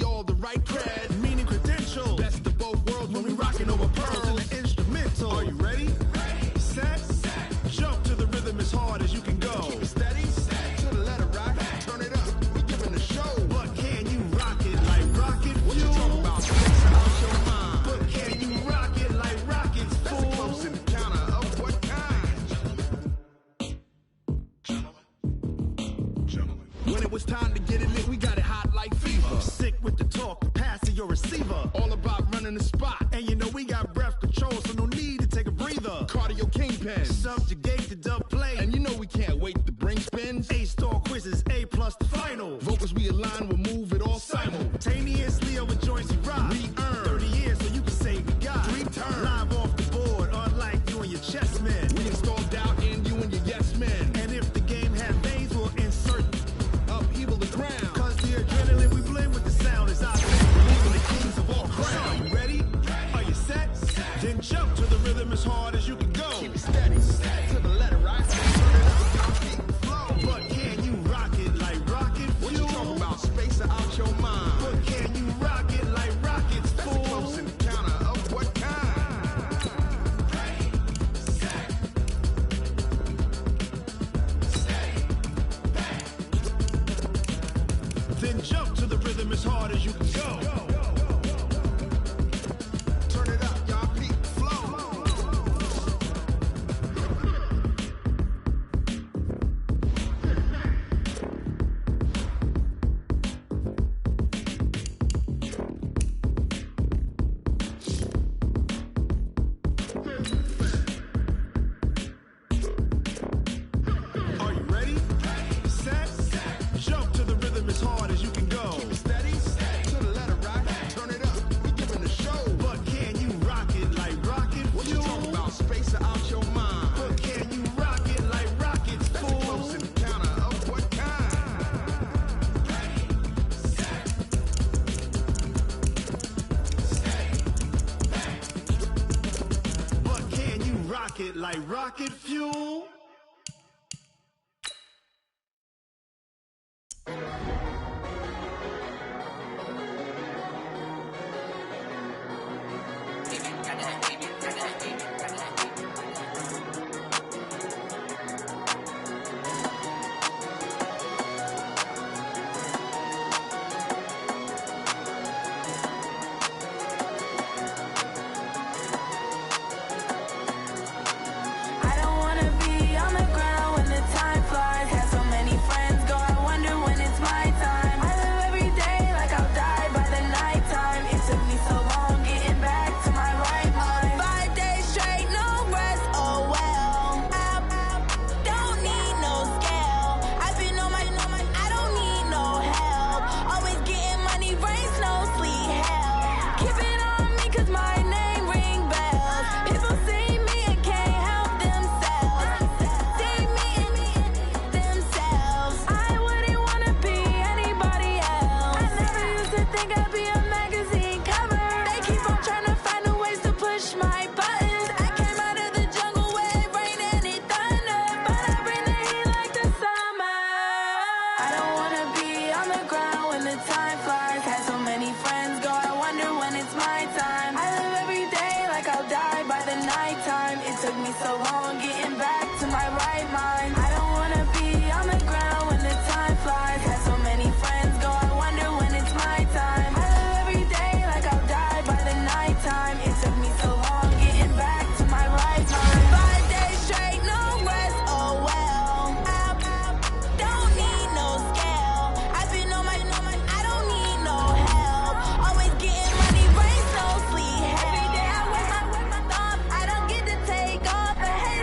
me all the right cred, meaning credentials. Best of both worlds when we rocking over pearls in the instrumental. Are you ready? Set, jump to the rhythm as hard as you can go. Keep it steady, to the letter rock, turn it up, we giving a show. But can you rock it like rocket fuel? What you talking about? Space out your mind. But can you rock it like rockets, fool? That's a close encounter of what kind? Gentlemen. When it was time to get it lit, we got it hot like fever. Sick with the talk, the pass to your receiver. All about running the spot. And you know we got breath control, so no need to take a breather. Cardio kingpin, subjugate the dub play. And you know we can't wait to bring spins. A-star quizzes, A+ the final. Vocals we align, we'll move it all simultaneously over joints we rock. We earn 30 years, so you can say we got 3 turns. Live off the board, unlike you and your chess men. We install doubt in you and your yes men. And if the game had veins, we'll insert upheaval the ground. Cause the adrenaline we blend with the sound is our thing. Believing the kings of all crowns. Are you ready? Are you set? Then jump to the rhythm as hard as you can go. Keep it steady, to the letter right. Turn it up, y'all keep the flow. But can you rock it like rocket fuel? What you talking about? Space out your mind. But can you rock it like rockets, fool? That's a close encounter of what kind? Then jump to the rhythm as hard as you can go. Turn it up, y'all keep the flow. Are you ready? Set, jump to the rhythm as hard as you can go. Keep it steady, to the letter rock, turn it up, we giving a show. But can you rock it like rocket fuel? What you talking about? Space out your mind. But can you rock it like rockets, fool? That's a close encounter of what kind? But can you rock it like rocket fuel? I don't wanna be on the ground when the time flies. Had so many friends go, I wonder when it's my time. I live every day like I'll die by the nighttime. It took me so long getting back to my right mind. 5 days straight, no rest, oh well. I don't need no scale. I've been on my, I don't need no help. Always getting money, rains, no sleet, hell. Keep it on me cause my name ring bells. People see me and can't help themselves. See me and themselves. I wouldn't wanna be anybody else. I never used to think I'd be a magazine cover. They keep on trying to find new ways to push my buttons. I came out of the jungle where it rained and it thundered, but I bring the heat like the summer. I don't wanna be on the ground when the time flies. Had so many friends go, I wonder when it's my time. I live every day like I'll die by the nighttime. It took me so long getting back to my right mind. I don't wanna be on the ground when the time flies. Had so many friends go, I wonder when it's my time. I live every day like I'll die by the nighttime. It took me so long getting back to my right mind. 5 days straight, no rest, oh well. I don't need no scale. I've been on my, I don't need no help. Always getting money, rains, no sleet, hell. Every day I work my thumb. I don't get to take off. The hate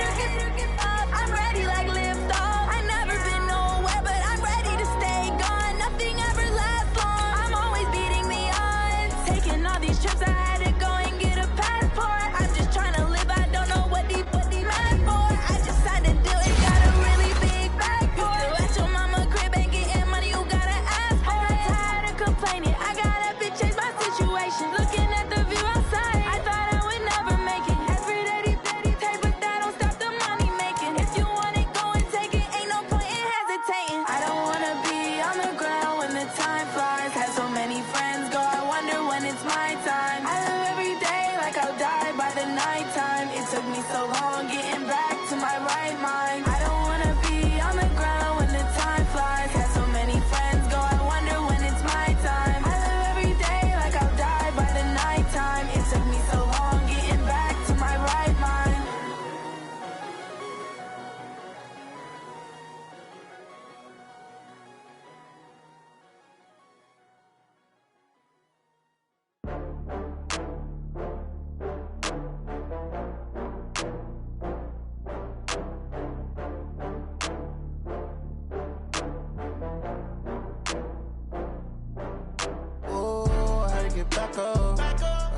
get back up. I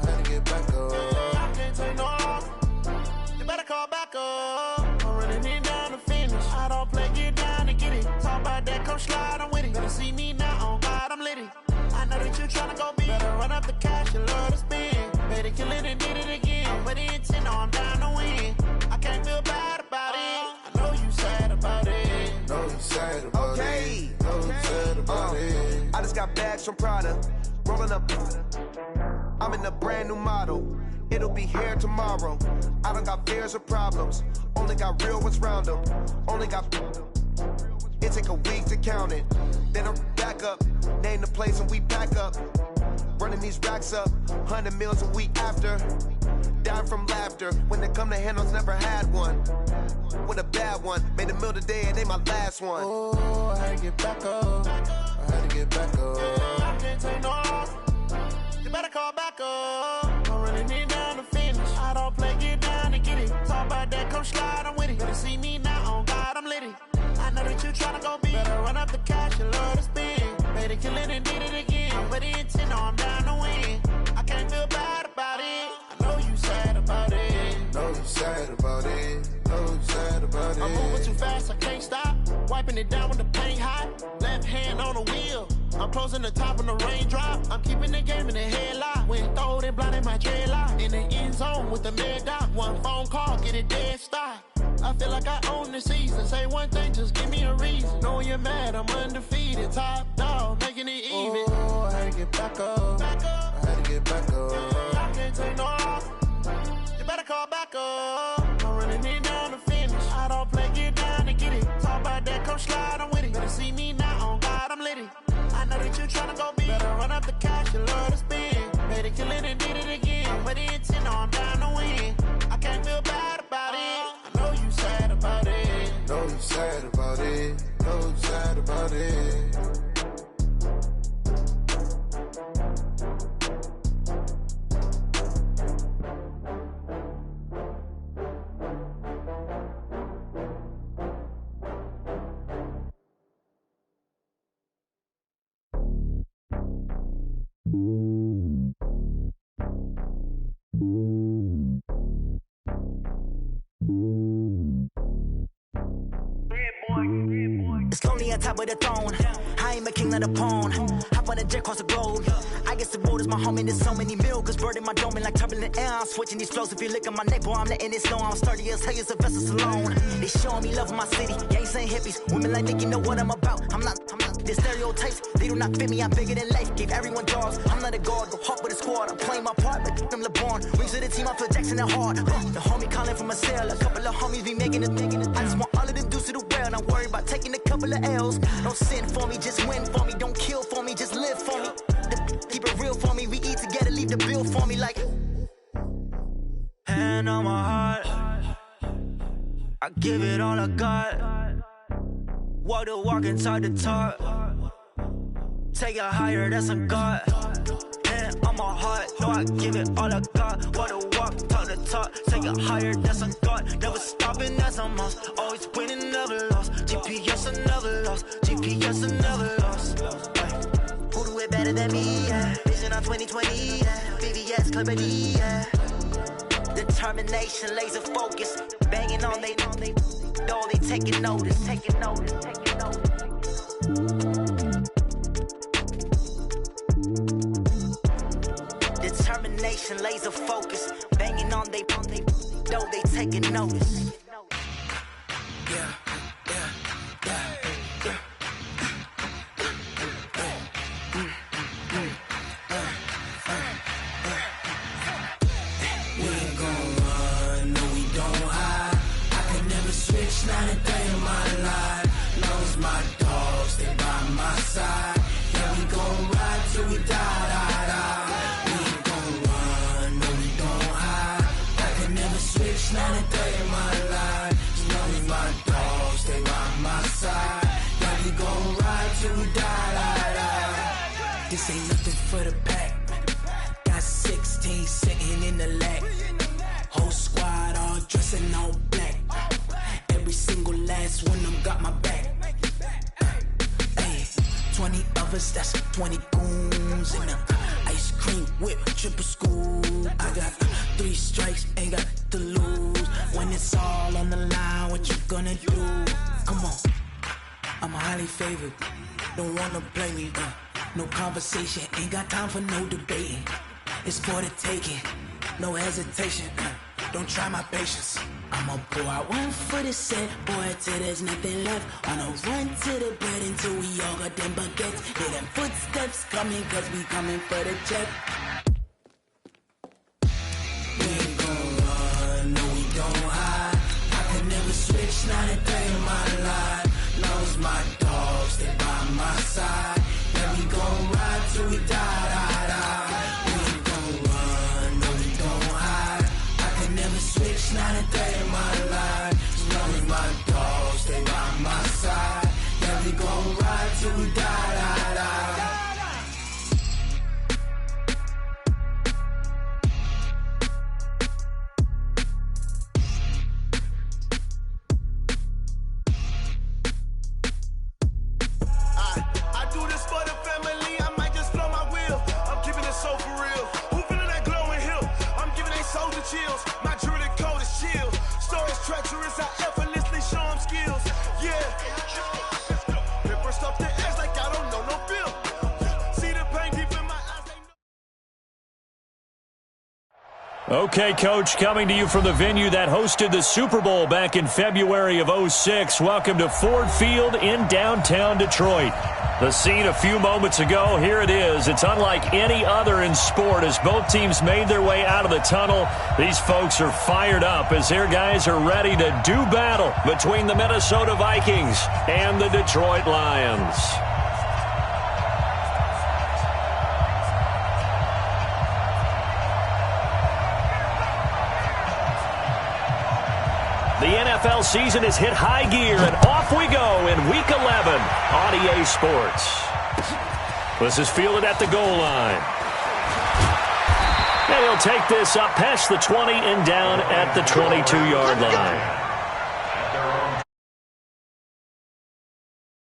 had to get back up. I can't take no loss. You better call back up. I'm running it down to finish. I don't play, get down to get it. Talk about that, come slide, I'm with it. Better see me now, on God, I'm litty. I know that you tryna go big. Better run up the cash, you love to spend. Better kill it and did it again. I'm with the intent, no, I'm down to win. I can't feel bad about it. I know you sad about it. Know you sad about it. Know you sad about it. I just got bags from Prada. Rolling up. I'm in a brand new model. It'll be here tomorrow. I don't got fears or problems. Only got real ones round them. Only got. It take a week to count it. Then I'm back up. Name the place and we pack up. Running these racks up. 100 meals a week after. Dying from laughter. When they come to handles, never had one. With a bad one. Made a meal today and they my last one. Oh, I had to get back up. I had to get back up. I can't take no loss. You better call back up. I'm running it down to finish. I don't play, get down to get it. Talk about that, come slide, I'm with it. Better see me now, on God, I'm litty. I know that you tryna go big. Better run up the cash, you love to spend. Made it, kill it, and did it again. I'm with the intent, no, I'm down to win. I can't feel bad about it. I know you sad about it. Know you sad about it. Know you sad about it. I'm moving too fast, I can't stop. Wiping it down when the paint hot. Left hand on the wheel. I'm closing the top when the raindrop. I'm keeping the game in the headlock. When throwed and blinded my dreadlock. In the end zone with the mad dot. One phone call, get it dead stop. I feel like I own the season. Say one thing, just give me a reason. Knowing you're mad, I'm undefeated. Top dog, making it even. Oh, I had to get back up. I had to get back up. I can't take no loss. You better call back up. I'm running it down to finish. I don't play, get down to get it. Talk about that, come slide, I'm with it. Better see me now, on God, I'm litty. I know that you tryna go big. Better run up the cash, you love to spend. Made it, kill it, and did it again. I'm with the intent, no, I'm down to win. I can't feel bad about it. I know you sad about it. Know you sad about it. Know you sad about it. It's lonely on top of the throne. I ain't a king of the pawn. Hop on a jet across the globe. I guess the road is my home and there's so many milkers burning my dome like turbulent air. I'm switching these flows. If you look at my neck, boy, I'm letting it slow. I'm sturdy as hell as a vessel Salone. They showing me love in my city. Gangs ain't hippies. Women like Nick, you know what I'm about. I'm not. The stereotypes, they do not fit me. I'm bigger than life. Gave everyone jaws. I'm not a guard. Go hard with a squad. I'm playing my part, but I'm LeBron. Wings of the team, I feel Jackson and hard. The homie calling from a cell. A couple of homies be making it. I just want all of them dudes to the well. Not worried about taking a couple of L's. Don't sin for me, just win for me. Don't kill for me, just live for me. Keep it real for me. We eat together, leave the bill for me like. Hand on my heart, I give it all I got. Walk the walk and talk the talk. Take it higher, that's a God. Hand on my heart, no, I give it all I got. Walk the walk, talk the talk. Take it higher, that's a God. Never stopping, that's a must. Always winning, never lost. GPS, I never lost. GPS, I never lost. Who do it better than me? Yeah. Vision on 2020. Yeah. VVS, Clarity. Yeah. Determination, laser focus. Banging on they though they taking notice. Taking notice. Taking notice. Determination, laser focus. Banging on they though they taking notice. Yeah. Not a day in my life. Knows my dogs, they by my side. Yeah, we gon' ride till we die. We ain't gon' run, no, we gon' hide. I can never switch, not a day in my life. Knows my dogs, they by my side. Yeah, we gon' ride till we die. This ain't nothing for the pack. Got 16 sitting in the lap. Whole squad all dressing all black. Every single last one of them got my back. Hey, 20 of us, that's 20 goons in the ice cream whip, triple school. I got 3 strikes, ain't got to lose. When it's all on the line, what you gonna do? Come on, I'm highly favored. Don't wanna play me, no conversation, ain't got time for no debating. It's for the taking, no hesitation. Don't try my patience. I'ma pour out 1 foot of set, boy, till there's nothing left. On a run to the bed until we all got them baguettes. Hear them footsteps coming, cause we coming for the check. We ain't gon' run, no we don't hide. I could never switch, not a day in my life. Long as my dogs, they by my side. Yeah, we gon' ride till we die, die, die. We ain't gon' run, no we don't hide. I could never switch, not a day in my life. As long as my dogs, they by my side. Yeah, we gon' ride till we die, die, die. I do this for the family, I might just blow my wheel. I'm keeping it so for real. Who feeling that glowing hill? I'm giving they soldier chills. My jewelry code is chill. Stories treacherous, I effortlessly show them skills. Yeah. Paper stuff the edge like I don't know no bill. See the pain deep in my eyes. Okay, Coach, coming to you from the venue that hosted the Super Bowl back in February of '06. Welcome to Ford Field in downtown Detroit. The scene a few moments ago, here it is. It's unlike any other in sport as both teams made their way out of the tunnel. These folks are fired up as their guys are ready to do battle between the Minnesota Vikings and the Detroit Lions. The NFL season has hit high gear, and off we go in Week 11 on EA Sports. This is fielded at the goal line. And he'll take this up past the 20 and down at the 22-yard line.